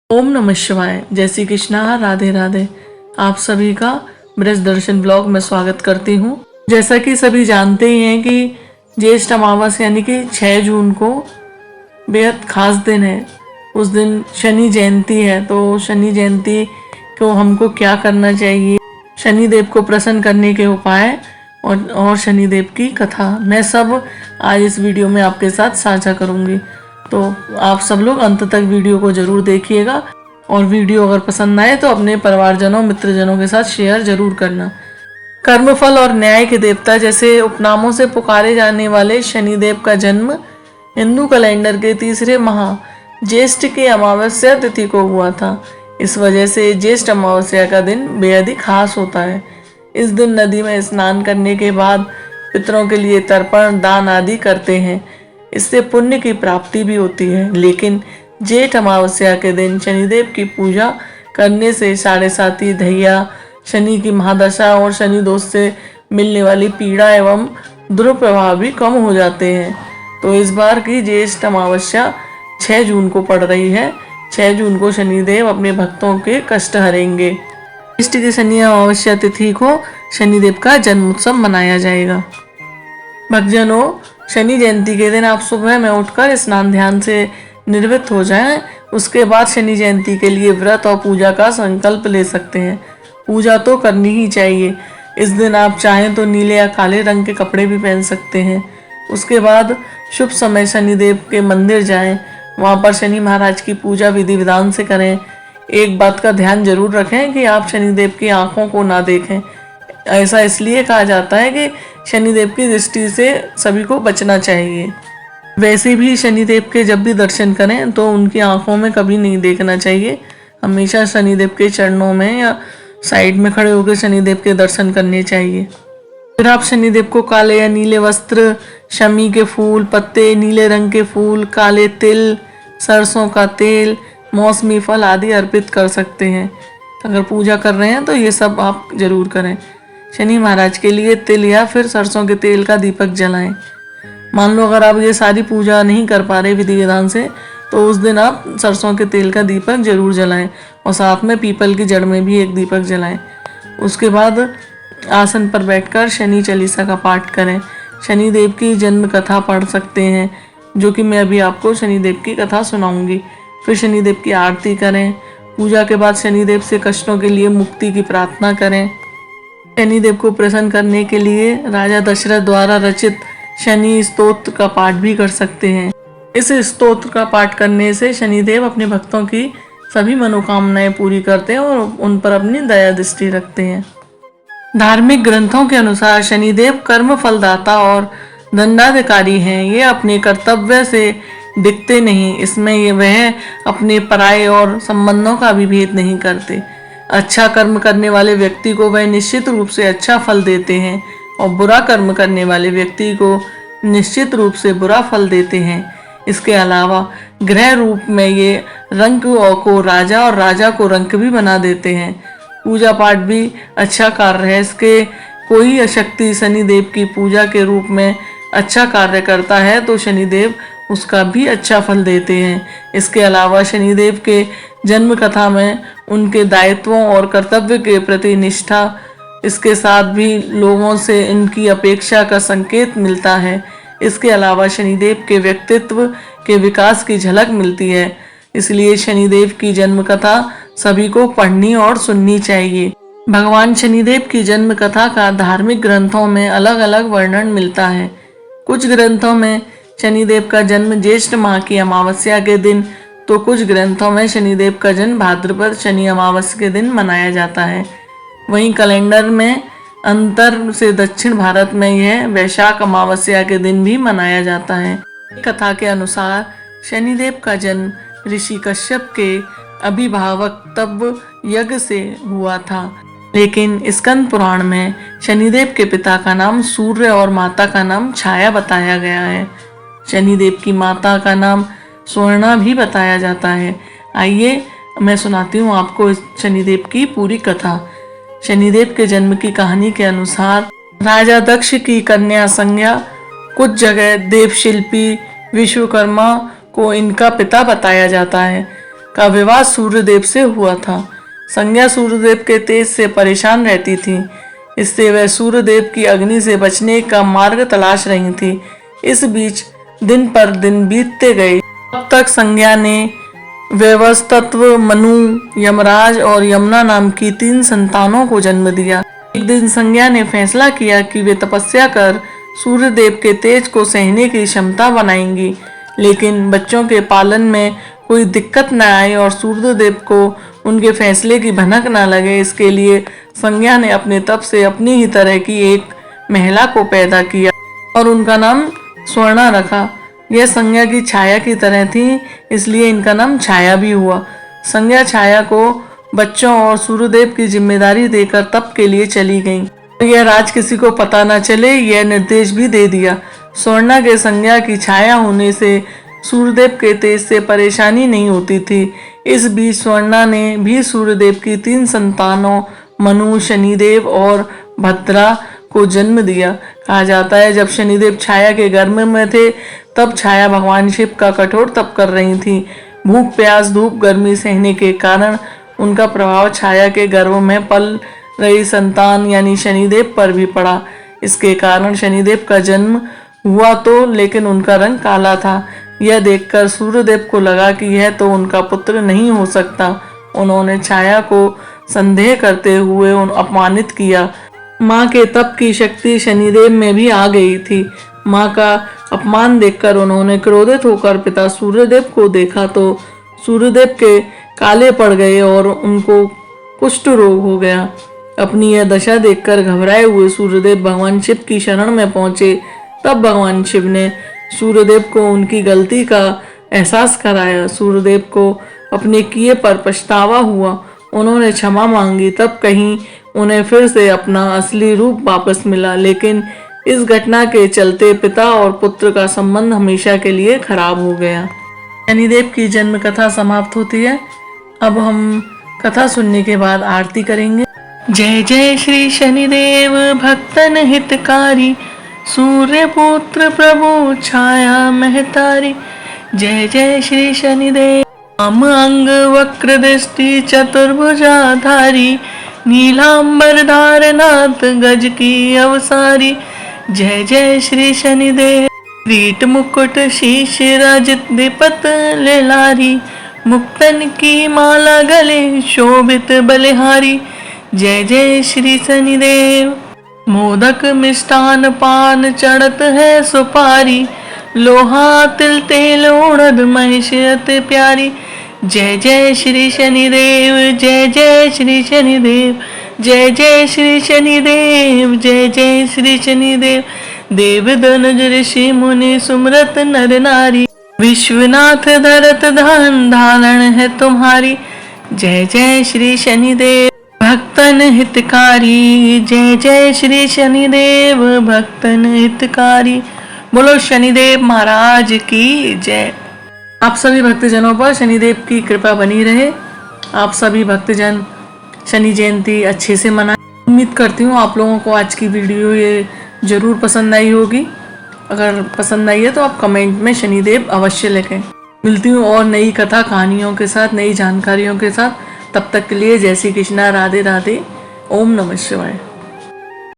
ओम नमः शिवाय। जय श्री कृष्णा, राधे राधे। आप सभी का ब्रज दर्शन ब्लॉग में स्वागत करती हूँ। जैसा कि सभी जानते ही हैं कि ज्येष्ठ अमावस यानी कि 6 जून को बेहद खास दिन है। उस दिन शनि जयंती है, तो शनि जयंती को हमको क्या करना चाहिए, शनिदेव को प्रसन्न करने के उपाय और शनिदेव की कथा, मैं सब आज इस वीडियो में आपके साथ साझा करूँगी। तो आप सब लोग अंत तक वीडियो को जरूर देखिएगा और वीडियो अगर पसंद आए तो अपने परिवारजनों मित्रजनों के साथ शेयर जरूर करना। कर्मफल और न्याय के देवता जैसे उपनामों से पुकारे जाने वाले शनिदेव का जन्म हिंदू कैलेंडर के तीसरे माह ज्येष्ठ की अमावस्या तिथि को हुआ था। इस वजह से ज्येष्ठ अमावस्या का दिन बेहद ही खास होता है। इस दिन नदी में स्नान करने के बाद पितरों के लिए तर्पण दान आदि करते हैं। इससे पुण्य की प्राप्ति भी होती है। लेकिन जेठ अमावस्या के दिन शनिदेव की पूजा करने से साढ़े साती, धैया, शनि की महादशा और शनि दोष से मिलने वाली पीड़ा एवं दुष्प्रभाव भी कम हो जाते हैं। तो इस बार की ज्येष्ठ अमावस्या 6 जून को पड़ रही है। 6 जून को शनिदेव अपने भक्तों के कष्ट हरेंगे। ज्येष्ठ की शनि अमावस्या तिथि को शनिदेव का जन्म उत्सव मनाया जाएगा। भक्तजनों, शनि जयंती के दिन आप सुबह में उठकर स्नान ध्यान से निर्वृत्त हो जाएं। उसके बाद शनि जयंती के लिए व्रत और पूजा का संकल्प ले सकते हैं। पूजा तो करनी ही चाहिए। इस दिन आप चाहें तो नीले या काले रंग के कपड़े भी पहन सकते हैं। उसके बाद शुभ समय शनिदेव के मंदिर जाएं। वहाँ पर शनि महाराज की पूजा विधि विधान से करें। एक बात का ध्यान जरूर रखें कि आप शनिदेव की आंखों को ना देखें। ऐसा इसलिए कहा जाता है कि शनिदेव की दृष्टि से सभी को बचना चाहिए। वैसे भी शनिदेव के जब भी दर्शन करें तो उनकी आंखों में कभी नहीं देखना चाहिए। हमेशा शनिदेव के चरणों में या साइड में खड़े होकर शनिदेव के दर्शन करने चाहिए। फिर आप शनिदेव को काले या नीले वस्त्र, शमी के फूल, पत्ते, नीले रंग के फूल, काले तिल, सरसों का तेल, मौसमी फल आदि अर्पित कर सकते हैं। अगर पूजा कर रहे हैं तो ये सब आप जरूर करें। शनि महाराज के लिए तिल या फिर सरसों के तेल का दीपक जलाएं। मान लो अगर आप ये सारी पूजा नहीं कर पा रहे विधि विधान से, तो उस दिन आप सरसों के तेल का दीपक जरूर जलाएं और साथ में पीपल की जड़ में भी एक दीपक जलाएं। उसके बाद आसन पर बैठकर शनि चालीसा का पाठ करें। शनिदेव की जन्म कथा पढ़ सकते हैं, जो कि मैं अभी आपको शनिदेव की कथा सुनाऊंगी। फिर शनिदेव की आरती करें। पूजा के बाद शनिदेव से कष्टों के लिए मुक्ति की प्रार्थना करें। शनिदेव को प्रसन्न करने के लिए राजा दशरथ द्वारा रचित शनि स्तोत्र का पाठ भी कर सकते हैं। इस स्तोत्र का पाठ करने से शनिदेव अपने भक्तों की सभी मनोकामनाएं पूरी करते हैं और उन पर अपनी दया दृष्टि रखते हैं। धार्मिक ग्रंथों के अनुसार शनिदेव कर्म फलदाता और दंडाधिकारी हैं। ये अपने कर्तव्य से दिखते नहीं। इसमें ये वह अपने पराये और संबंधों का भी भेद नहीं करते। अच्छा कर्म करने वाले व्यक्ति को वह निश्चित रूप से अच्छा फल देते हैं और बुरा कर्म करने वाले व्यक्ति को निश्चित रूप से बुरा फल देते हैं। इसके अलावा ग्रह रूप में ये रंक को राजा और राजा को रंक भी बना देते हैं। पूजा पाठ भी अच्छा कार्य है। इसके कोई शक्ति शनिदेव की पूजा के रूप में अच्छा कार्य करता है तो शनिदेव उसका भी अच्छा फल देते हैं। इसके अलावा शनिदेव के जन्म कथा में उनके दायित्वों और कर्तव्य के प्रति निष्ठा, इसके साथ भी लोगों से इनकी अपेक्षा का संकेत मिलता है। इसके अलावा शनिदेव के व्यक्तित्व के विकास की झलक मिलती है। इसलिए शनिदेव की जन्म कथा सभी को पढ़नी और सुननी चाहिए। भगवान शनिदेव की जन्म कथा का धार्मिक ग्रंथों में अलग अलग वर्णन मिलता है। कुछ ग्रंथों में शनिदेव का जन्म ज्येष्ठ माह की अमावस्या के दिन, तो कुछ ग्रंथों में शनिदेव का जन्म भाद्रपद शनि अमावस्या के दिन मनाया जाता है। वहीं कैलेंडर में अंतर से दक्षिण भारत में यह वैशाख अमावस्या के दिन भी मनाया जाता है। कथा के अनुसार शनिदेव का जन्म ऋषि कश्यप के अभिभावकत्व यज्ञ से हुआ था। लेकिन स्कंद पुराण में शनिदेव के पिता का नाम सूर्य और माता का नाम छाया बताया गया है। शनिदेव की माता का नाम स्वर्णा भी बताया जाता है। आइए मैं सुनाती हूँ आपको शनिदेव की पूरी कथा। शनिदेव के जन्म की कहानी के अनुसार राजा दक्ष की कन्या संज्ञा, कुछ जगह देवशिल्पी विश्वकर्मा को इनका पिता बताया जाता है। का विवाह सूर्यदेव से हुआ था। संज्ञा सूर्यदेव के तेज से परेशान रहती थी, इससे वह सूर्यदेव की अग्नि से बचने का मार्ग तलाश रही थी। इस बीच दिन पर दिन बीतते गए। अब तक संज्ञा ने वैवस्वत, मनु, यमराज और यमुना नाम की 3 संतानों को जन्म दिया। एक दिन संज्ञा ने फैसला किया कि वे तपस्या कर सूर्यदेव के तेज को सहने की क्षमता बनाएंगी, लेकिन बच्चों के पालन में कोई दिक्कत न आए और सूर्यदेव को उनके फैसले की भनक न लगे, इसके लिए संज्ञा ने अपने तप से अपनी ही तरह की एक महिला को पैदा किया और उनका नाम स्वर्णा रखा। यह संज्ञा की छाया की तरह थी, इसलिए इनका नाम छाया भी हुआ। संज्ञा छाया को बच्चों और सूर्यदेव की जिम्मेदारी देकर तप के लिए चली गई। यह राज किसी को पता न चले, यह निर्देश भी दे दिया। स्वर्णा के संज्ञा की छाया होने से सूर्यदेव के तेज से परेशानी नहीं होती थी। इस बीच स्वर्णा ने भी सूर्यदेव की 3 संतानों मनु, शनिदेव और भद्रा को जन्म दिया। कहा जाता है जब शनिदेव छाया के गर्भ में थे तब छाया भगवान शिव का कठोर तप कर रही थी। भूख, प्यास, धूप, गर्मी सहने के कारण उनका प्रभाव छाया के गर्भ में पल रही संतान यानी शनिदेव पर भी पड़ा। इसके कारण शनिदेव का जन्म हुआ तो लेकिन उनका रंग काला था। यह देखकर सूर्यदेव को लगा कि यह तो उनका पुत्र नहीं हो सकता। उन्होंने छाया को संदेह करते हुए अपमानित किया। माँ के तप की शक्ति शनिदेव में भी आ गई थी। माँ का अपमान देखकर उन्होंने क्रोधित होकर पिता सूर्यदेव को देखा तो सूर्यदेव के काले पड़ गए और उनको कुष्ठ रोग हो गया। अपनी यह दशा देखकर घबराए हुए सूर्यदेव भगवान शिव की शरण में पहुंचे। तब भगवान शिव ने सूर्यदेव को उनकी गलती का एहसास कराया। सूर्यदेव को अपने किए पर पछतावा हुआ। उन्होंने क्षमा मांगी। तब कहीं उन्हें फिर से अपना असली रूप वापस मिला, लेकिन इस घटना के चलते पिता और पुत्र का संबंध हमेशा के लिए खराब हो गया। शनिदेव की जन्म कथा समाप्त होती है। अब हम कथा सुनने के बाद आरती करेंगे। जय जय श्री शनिदेव भक्तन हितकारी, सूर्य पुत्र प्रभु छाया महतारी। जय जय श्री शनिदेव वाम अंग वक्र दृष्टि चतुर्भुजाधारी, नीलांबर धारनाथ गज की अवसारी। जय जय श्री शनिदेव किरीट मुकुट शीश रजत दीपत लेलारी, मुक्तन की माला गले शोभित बलिहारी। जय जय श्री शनिदेव मोदक मिष्टान पान चढ़त है सुपारी, लोहा तिल तेल उड़द महिष अति प्यारी। जय जय श्री शनिदेव जय जय श्री शनिदेव जय जय श्री शनिदेव जय जय श्री शनिदेव। देव दनुज ऋषि मुनि सुमरत नर नारी, विश्वनाथ धरत धन धारण है तुम्हारी। जय जय श्री शनिदेव भक्तन हितकारी, जय जय श्री शनिदेव भक्तन हितकारी। बोलो शनिदेव महाराज की जय। आप सभी भक्तजनों पर शनिदेव की कृपा बनी रहे। आप सभी भक्तजन शनि जयंती अच्छे से मनाएं। उम्मीद करती हूँ आप लोगों को आज की वीडियो ये जरूर पसंद आई होगी। अगर पसंद आई है तो आप कमेंट में शनिदेव अवश्य लिखें। मिलती हूँ और नई कथा कहानियों के साथ, नई जानकारियों के साथ। तब तक के लिए जय श्री कृष्णा, राधे राधे, ओम नमः शिवाय।